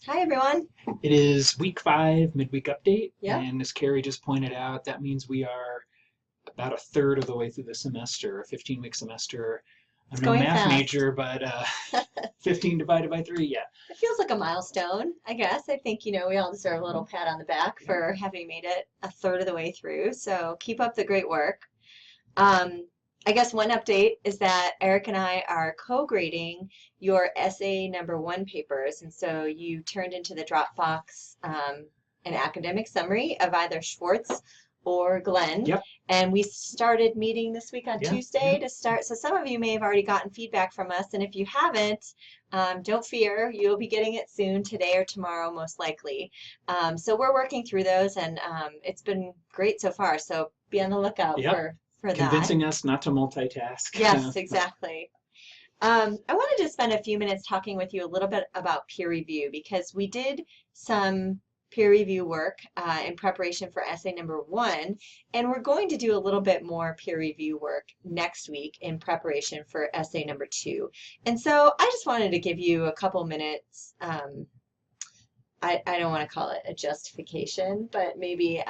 Hi, everyone. It is week 5, midweek update, Yep, and as Carrie just pointed out, that means we are about a third of the way through the semester, a 15-week semester. it's I'm no going math fast. major, but 15 divided by 3, yeah. It feels like a milestone, I guess. I think, we all deserve a little pat on the back Yep. for having made it a third of the way through. So keep up the great work. Um, I guess one update is that Eric and I are co-grading your essay number one papers. And so you turned into the Dropbox an academic summary of either Schwartz or Glenn. Yep. And we started meeting this week on Yeah. Tuesday Yeah. to start. So some of you may have already gotten feedback from us. And if you haven't, don't fear, you'll be getting it soon, today or tomorrow, most likely. So we're working through those, and it's been great so far. So be on the lookout Yep. for that. Convincing us not to multitask. Yes, exactly. I wanted to spend a few minutes talking with you a little bit about peer review because we did some peer review work in preparation for essay number one, and we're going to do a little bit more peer review work next week in preparation for essay number two. And so I just wanted to give you a couple minutes. I don't want to call it a justification, but maybe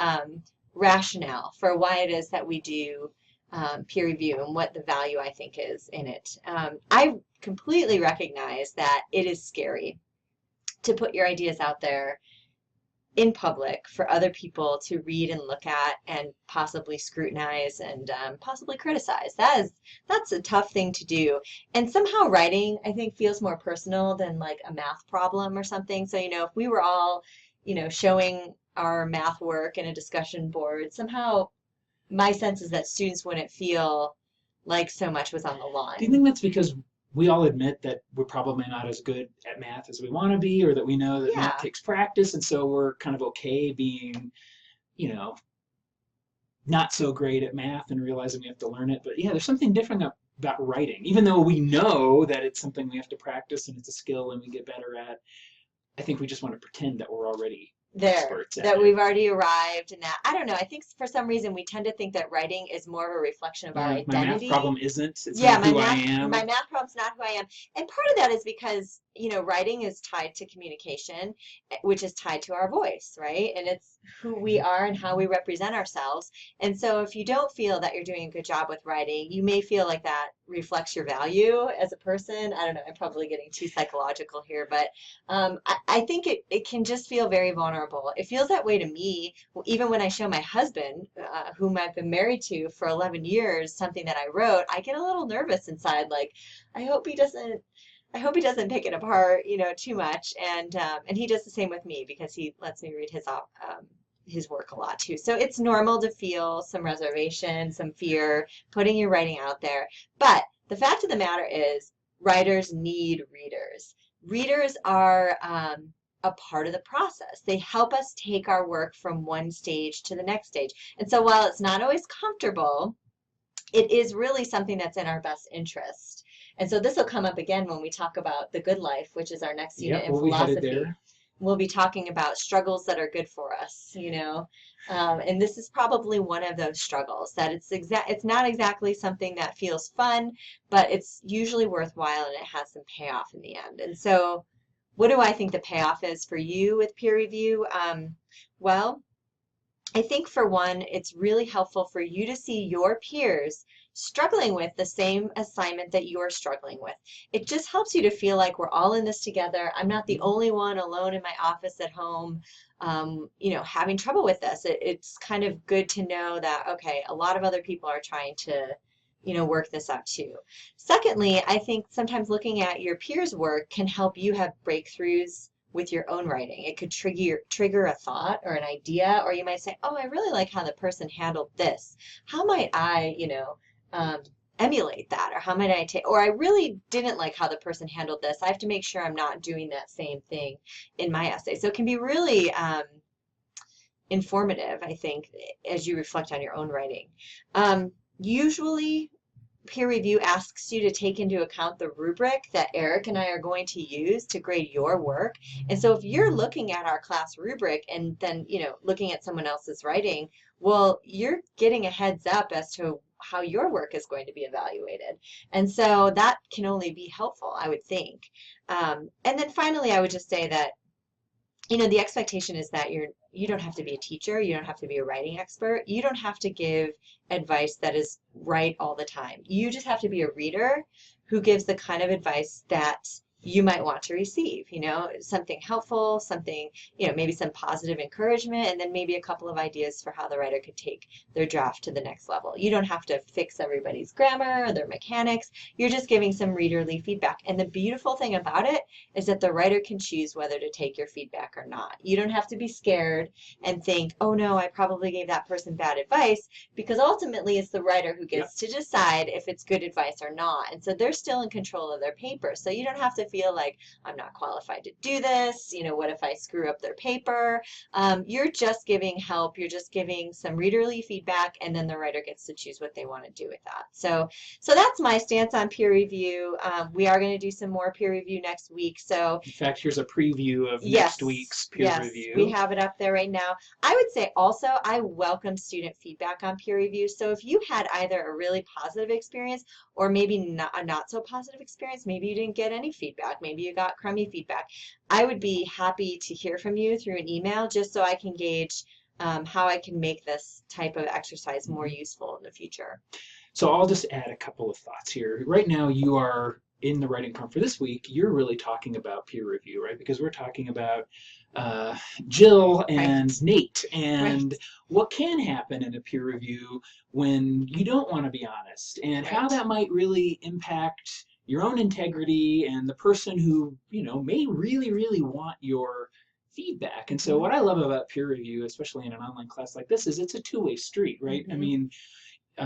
rationale for why it is that we do peer review and what the value I think is in it. I completely recognize that it is scary to put your ideas out there in public for other people to read and look at and possibly scrutinize and possibly criticize. That's a tough thing to do. And somehow writing, I think, feels more personal than like a math problem or something. So, if we were all, showing our math work in a discussion board, somehow my sense is that students wouldn't feel like so much was on the Do you line. think that's because we all admit that we're probably not as good at math as we want to be, or that we know that math Yeah, takes practice, and so we're kind of okay being, you know, not so great at math and realizing we have to learn it. But yeah, there's something different about writing, even though we know that it's something we have to practice and it's a skill and we get better at. I think we just want to pretend that we're already there, experts at that it. we've already arrived, and that I don't know. I think for some reason we tend to think that writing is more of a reflection of our Yeah, my math identity. problem isn't. It's Yeah, not who I am. my math problem's not who I am. And part of that is because, writing is tied to communication, which is tied to our voice, right? And it's who we are and how we represent ourselves. And so if you don't feel that you're doing a good job with writing, you may feel like that reflects your value as a person. I don't know, I'm probably getting too psychological here, but I think it can just feel very vulnerable. It feels that way to me, even when I show my husband, whom I've been married to for 11 years, something that I wrote, I get a little nervous inside, like, I hope he doesn't. I hope he doesn't pick it apart, too much. And he does the same with me because he lets me read his work a lot too. So it's normal to feel some reservation, some fear, putting your writing out there. But the fact of the matter is, writers need readers. Readers are a part of the process. They help us take our work from one stage to the next stage. And so while it's not always comfortable, it is really something that's in our best interest. And so this will come up again when we talk about the good life, which is our next unit Yep, in we'll be headed philosophy. there. We'll be talking about struggles that are good for us, and this is probably one of those struggles that it's not exactly something that feels fun, but it's usually worthwhile and it has some payoff in the end. And so what do I think the payoff is for you with peer review? Well, I think for one, it's really helpful for you to see your peers struggling with the same assignment that you're struggling with. It just helps you to feel like we're all in this together. I'm not the only one alone in my office at home, having trouble with this. It's kind of good to know that, okay, a lot of other people are trying to, work this out too. Secondly, I think sometimes looking at your peers' work can help you have breakthroughs with your own writing. It could trigger a thought or an idea, or you might say, "Oh, I really like how the person handled this. How might I, um, emulate that, or how might I take? Or I really didn't like how the person handled this. I have to make sure I'm not doing that same thing in my essay." So it can be really informative, I think, as you reflect on your own writing. Usually peer review asks you to take into account the rubric that Eric and I are going to use to grade your work. And so if you're looking at our class rubric and then, looking at someone else's writing, well, you're getting a heads up as to how your work is going to be evaluated. And so that can only be helpful, I would think. And then finally, I would just say that the expectation is that you don't have to be a teacher, you don't have to be a writing expert, you don't have to give advice that is right all the time. You just have to be a reader who gives the kind of advice that you might want to receive, something helpful, something, maybe some positive encouragement, and then maybe a couple of ideas for how the writer could take their draft to the next level. You don't have to fix everybody's grammar or their mechanics. You're just giving some readerly feedback. And the beautiful thing about it is that the writer can choose whether to take your feedback or not. You don't have to be scared and think, oh no, I probably gave that person bad advice, because ultimately it's the writer who gets to decide if it's good advice or not. And so they're still in control of their paper. So you don't have to feel like, I'm not qualified to do this. What if I screw up their paper? You're just giving help. You're just giving some readerly feedback, and then the writer gets to choose what they want to do with that. So that's my stance on peer review. We are going to do some more peer review next week. So in fact, here's a preview of next week's peer review. We have it up there right now. I would say also, I welcome student feedback on peer review. So if you had either a really positive experience or maybe not a not so positive experience, maybe you didn't get any feedback, maybe you got crummy feedback, I would be happy to hear from you through an email, just so I can gauge how I can make this type of exercise more useful in the future. So I'll just add a couple of thoughts here. Right now, you are in the writing prompt for this week. You're really talking about peer review, right? Because we're talking about Jill and Nate, and what can happen in a peer review when you don't want to be honest, and how that might really impact your own integrity and the person who, may really, really want your feedback. And so what I love about peer review, especially in an online class like this, is it's a two-way street, right? I mean,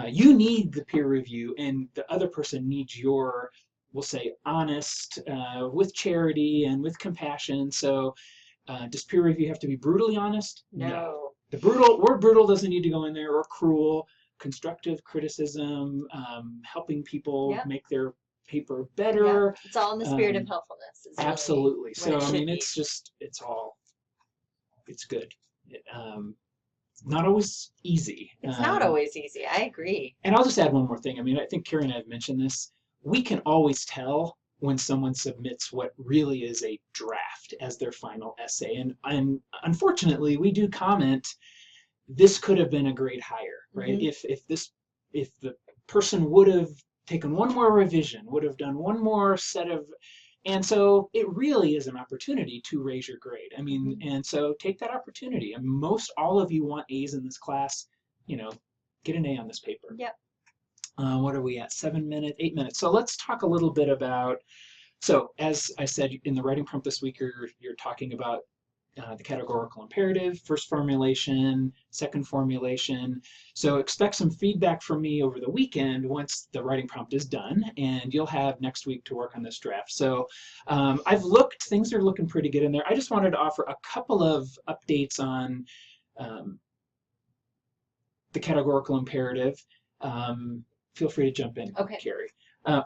you need the peer review, and the other person needs your, we'll say, honest, with charity and with compassion. So does peer review have to be brutally honest? No. The word brutal doesn't need to go in there, or cruel. Constructive criticism, helping people make their paper better. It's all in the spirit of helpfulness. Absolutely. So I mean, it's good. Not always easy. It's not always easy. I agree. And I'll just add one more thing. I mean, I think Carrie and I have mentioned this. We can always tell when someone submits what really is a draft as their final essay. And unfortunately, we do comment, this could have been a grade higher, right? If the person would have taken one more revision, would have done one more set of, and so it really is an opportunity to raise your grade. I mean, and so take that opportunity. And most all of you want A's in this class, get an A on this paper. Yep. What are we at? 7 minutes, 8 minutes. So let's talk a little bit about, so as I said in the writing prompt this week, you're talking about the categorical imperative, first formulation, second formulation. So expect some feedback from me over the weekend once the writing prompt is done, and you'll have next week to work on this draft. So I've looked, things are looking pretty good in there. I just wanted to offer a couple of updates on the categorical imperative. Feel free to jump in, Carrie.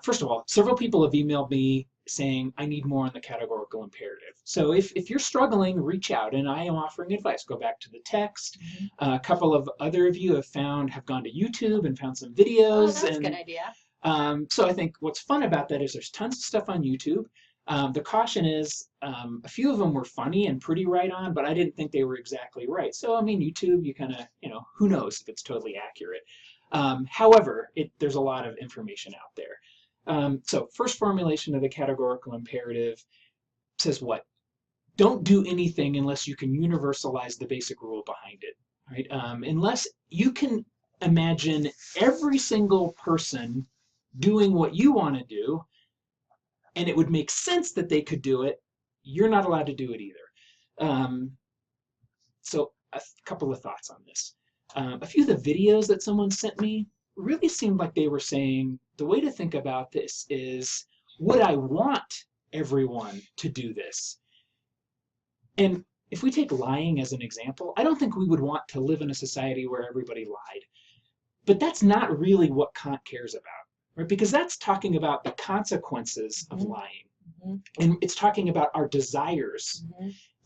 First of all, several people have emailed me saying, I need more on the categorical imperative. So if you're struggling, reach out, and I am offering advice. Go back to the text. A couple of other of you have gone to YouTube and found some videos. Oh, that's a good idea. So I think what's fun about that is there's tons of stuff on YouTube. The caution is a few of them were funny and pretty right on, but I didn't think they were exactly right. So, I mean, YouTube, you kind of, who knows if it's totally accurate. However, there's a lot of information out there. So first formulation of the categorical imperative says what? Don't do anything unless you can universalize the basic rule behind it, right? Unless you can imagine every single person doing what you want to do, and it would make sense that they could do it, you're not allowed to do it either. So a couple of thoughts on this. A few of the videos that someone sent me really seemed like they were saying, the way to think about this is, would I want everyone to do this? And if we take lying as an example, I don't think we would want to live in a society where everybody lied. But that's not really what Kant cares about, right? Because that's talking about the consequences of lying. And it's talking about our desires.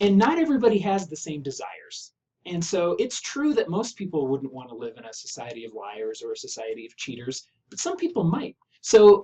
And not everybody has the same desires. And so it's true that most people wouldn't want to live in a society of liars or a society of cheaters, but some people might. So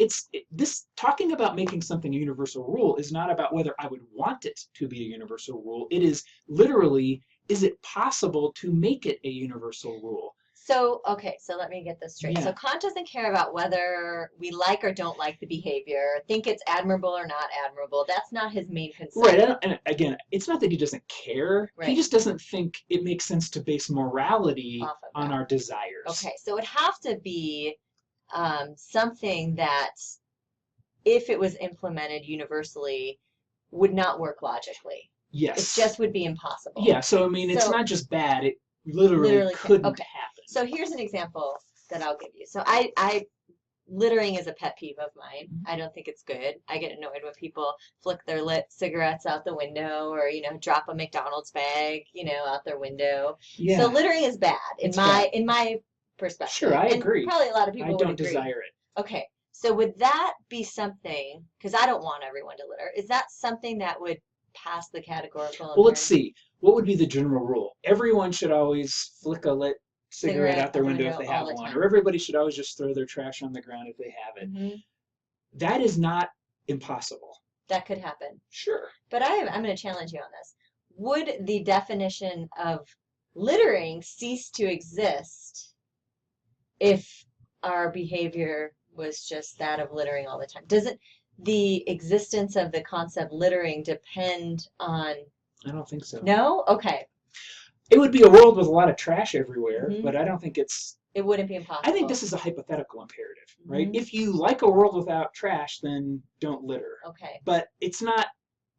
this talking about making something a universal rule is not about whether I would want it to be a universal rule. It is literally, is it possible to make it a universal rule? So, okay, so let me get this straight. Yeah. So Kant doesn't care about whether we like or don't like the behavior, think it's admirable or not admirable. That's not his main concern. Right. And again, it's not that he doesn't care. Right. He just doesn't think it makes sense to base morality Off of on that. our desires. Okay, so it would have to be something that, if it was implemented universally, would not work logically. Yes. It just would be impossible. Yeah, so I mean, it's So- not just bad, it literally couldn't okay. happen. So here's an example that I'll give you. So littering is a pet peeve of mine. I don't think it's good. I get annoyed when people flick their lit cigarettes out the window, or drop a McDonald's bag, out their window. Yeah. So littering is bad It's in my perspective. Sure, I and agree. Probably a lot of people I would don't agree. desire it. Okay. So would that be something, because I don't want everyone to litter, is that something that would pass the categorical? Well, let's see. What would be the general rule? Everyone should always flick a lit cigarette out their window if they have one, or everybody should always just throw their trash on the ground if they have it. Mm-hmm. That is not impossible. That could happen. Sure. But I'm going to challenge you on this. Would the definition of littering cease to exist if our behavior was just that of littering all the time? Doesn't the existence of the concept littering depend on... I don't think so. No? Okay. It would be a world with a lot of trash everywhere, Mhm. but I don't think it's... It wouldn't be impossible. I think this is a hypothetical imperative, right? Mhm. If you like a world without trash, then don't litter. Okay. But it's not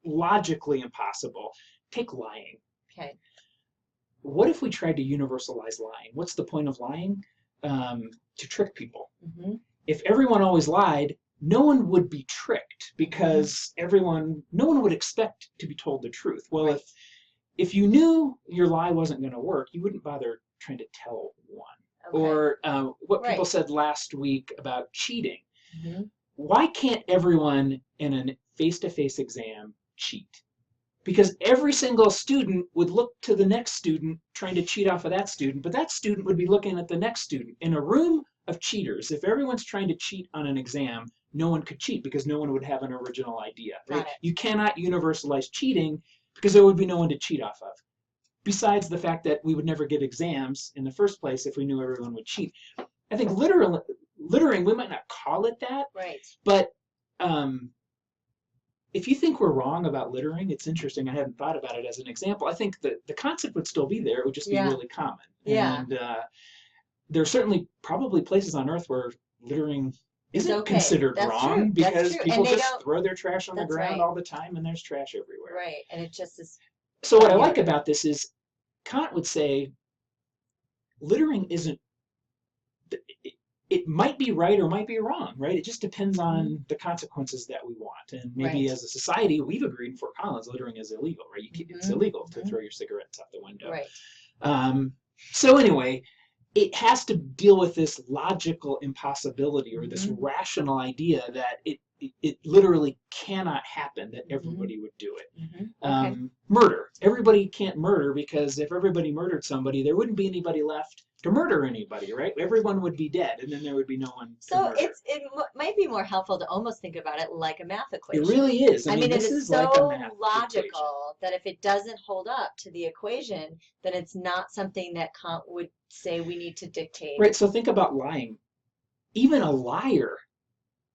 logically impossible. Take lying. Okay. What if we tried to universalize lying? What's the point of lying? To trick people. Mm-hmm. If everyone always lied, no one would be tricked because no one would expect to be told the truth. Well, Right. if you knew your lie wasn't going to work, you wouldn't bother trying to tell one. Okay. Or what people Right. said last week about cheating. Mm-hmm. Why can't everyone in a face-to-face exam cheat? Because every single student would look to the next student trying to cheat off of that student, but that student would be looking at the next student. In a room of cheaters, if everyone's trying to cheat on an exam, no one could cheat because no one would have an original idea. Right? You cannot universalize cheating because there would be no one to cheat off of. Besides the fact that we would never get exams in the first place if we knew everyone would cheat. I think littering, we might not call it that, Right. but if you think we're wrong about littering, it's interesting. I hadn't thought about it as an example. I think that the concept would still be there. It would just be really common. Yeah. And there are certainly probably places on Earth where littering isn't considered wrong because people just throw their trash on the ground all the time and there's trash everywhere. Right. And it just is... So what I like about this is Kant would say littering isn't... It might be right or might be wrong, right? It just depends on the consequences that we want. And maybe as a society, we've agreed in Fort Collins, littering is illegal, right? It's illegal to throw your cigarettes out the window. Right. So anyway, it has to deal with this logical impossibility or this rational idea that it literally cannot happen that everybody would do it. Okay. Murder. Everybody can't murder because if everybody murdered somebody, there wouldn't be anybody left to murder anybody, right? Everyone would be dead, and then there would be no one to murder. it might be more helpful to almost think about it like a math equation. It really is. I mean, this it is so like a math logical equation. that if it doesn't hold up to the equation, then it's not something that Kant would say we need to dictate. Right, so think about lying. Even a liar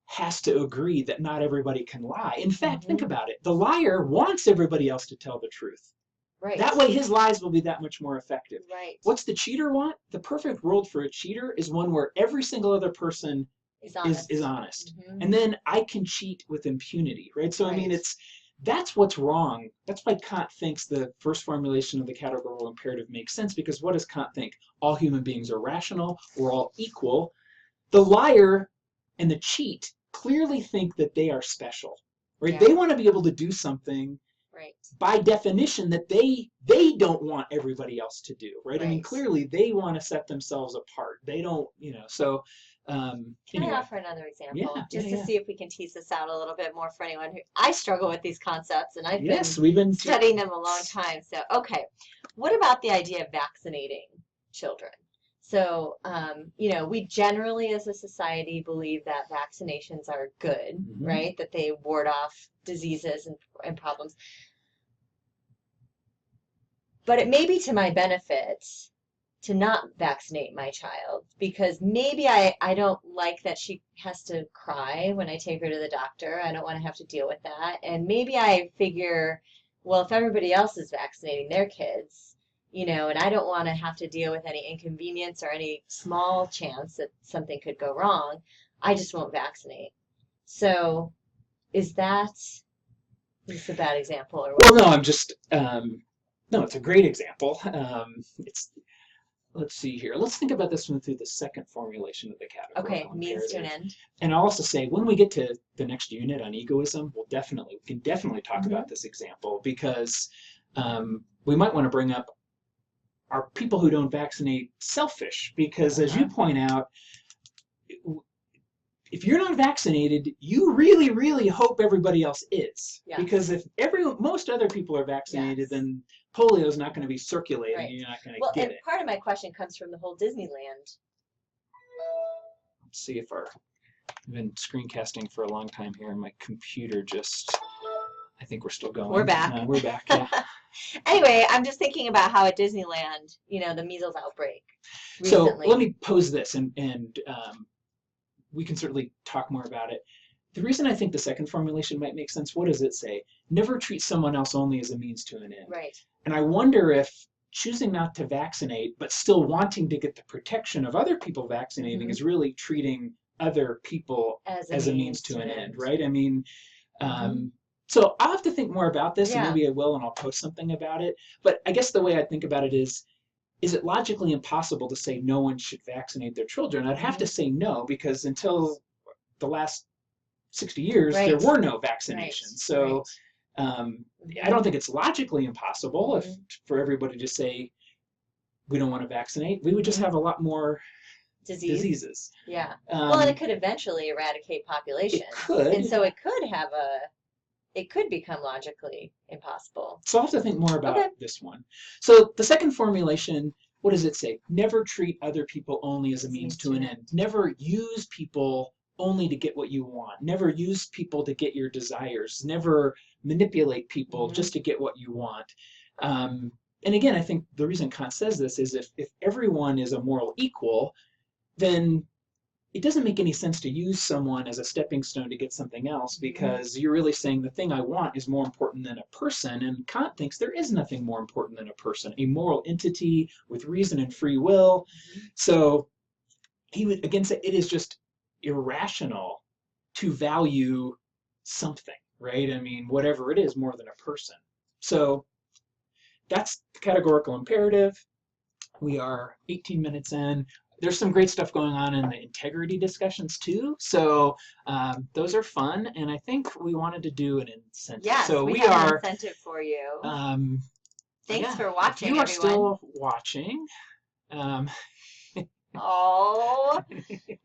has to agree that not everybody can lie. In fact, think about it. The liar wants everybody else to tell the truth. Right. That way his lies will be that much more effective. Right. What's the cheater want? The perfect world for a cheater is one where every single other person is honest. And then I can cheat with impunity, right? So I mean, that's what's wrong. That's why Kant thinks the first formulation of the categorical imperative makes sense, because what does Kant think? All human beings are rational, we're all equal. The liar and the cheat clearly think that they are special, right? Yeah. They want to be able to do something by definition that they don't want everybody else to do, right? I mean, clearly they want to set themselves apart. They don't, so Can anyway. I offer another example? Yeah, just to see if we can tease this out a little bit more for anyone who... I struggle with these concepts, and I've been studying them a long time. So, okay. What about the idea of vaccinating children? So, we generally as a society believe that vaccinations are good, Mm-hmm. right? That they ward off diseases and problems. But it may be to my benefit to not vaccinate my child because maybe I don't like that she has to cry when I take her to the doctor. I don't want to have to deal with that. And maybe I figure, well, if everybody else is vaccinating their kids, and I don't want to have to deal with any inconvenience or any small chance that something could go wrong, I just won't vaccinate. So is this a bad example or Well, what? no, I'm just no, it's a great example. It's let's see here. Let's think about this one through the second formulation of the Okay, categorical means to an imperative. end. And I'll also say when we get to the next unit on egoism, we can definitely talk Mm-hmm. about this example because we might want to bring up are people who don't vaccinate selfish because as you point out, if you're not vaccinated, you really, really hope everybody else is. Yes. Because if most other people are vaccinated, Yes. then polio is not going to be circulating, Right. and you're not going to Well, get and it. part of my question comes from the whole Disneyland. Let's see if I've been screencasting for a long time here, and my computer just. I think we're still going. We're back. We're back. Yeah. Anyway, I'm just thinking about how at Disneyland, the measles outbreak recently. So let me pose this, and we can certainly talk more about it. The reason I think the second formulation might make sense, what does it say? Never treat someone else only as a means to an end. Right. And I wonder if choosing not to vaccinate, but still wanting to get the protection of other people vaccinating is really treating other people as a means to an end, right? I mean, so I'll have to think more about this, and maybe I will, and I'll post something about it. But I guess the way I think about it is it logically impossible to say no one should vaccinate their children? I'd have to say no, because until the last 60 years, there were no vaccinations. So I don't think it's logically impossible for everybody to say we don't want to vaccinate. We would just have a lot more diseases. Yeah. Well, and it could eventually eradicate population. It could. And so it could become logically impossible. So I'll have to think more about this one. So the second formulation, what does it say? Never treat other people only as a means to an end. Never use people only to get what you want. Never use people to get your desires. Never manipulate people just to get what you want. And again, I think the reason Kant says this is if everyone is a moral equal, then it doesn't make any sense to use someone as a stepping stone to get something else, because you're really saying the thing I want is more important than a person. And Kant thinks there is nothing more important than a person, a moral entity with reason and free will. So he would again say it is just irrational to value something, right? I mean, whatever it is, more than a person. So that's the categorical imperative. We are 18 minutes in. There's some great stuff going on in the integrity discussions too. So those are fun, and I think we wanted to do an incentive. Yes, so we have an incentive for you. Thanks for watching, if you are everyone. still watching. Oh,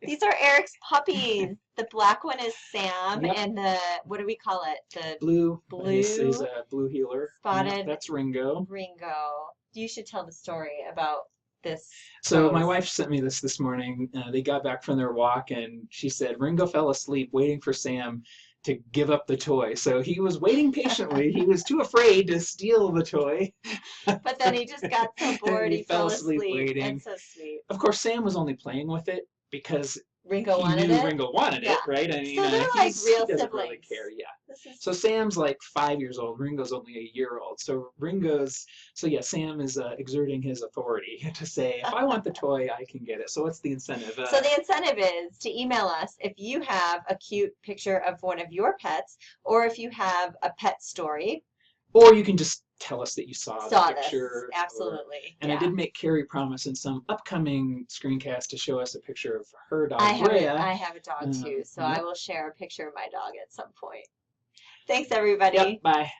these are Eric's puppies. The black one is Sam, and the, what do we call it? The blue is a blue heeler. Spotted. That's Ringo. You should tell the story about this. So my wife sent me this morning. They got back from their walk, and she said Ringo fell asleep waiting for Sam to give up the toy. So he was waiting patiently. He was too afraid to steal the toy. But then he just got so bored, he fell asleep waiting. And so sweet. Of course, Sam was only playing with it because Ringo he wanted knew it. Ringo wanted it, right? I mean, so they're like real he doesn't siblings. really care, So Sam's like 5 years old. Ringo's only a year old. So Sam is exerting his authority to say, if I want the toy, I can get it. So what's the incentive? So the incentive is to email us if you have a cute picture of one of your pets, or if you have a pet story. Or you can just tell us that you saw the picture. This. Absolutely. And I did make Carrie promise in some upcoming screencast to show us a picture of her dog, Rhea. I have a dog too, so I will share a picture of my dog at some point. Thanks, everybody. Yep, bye.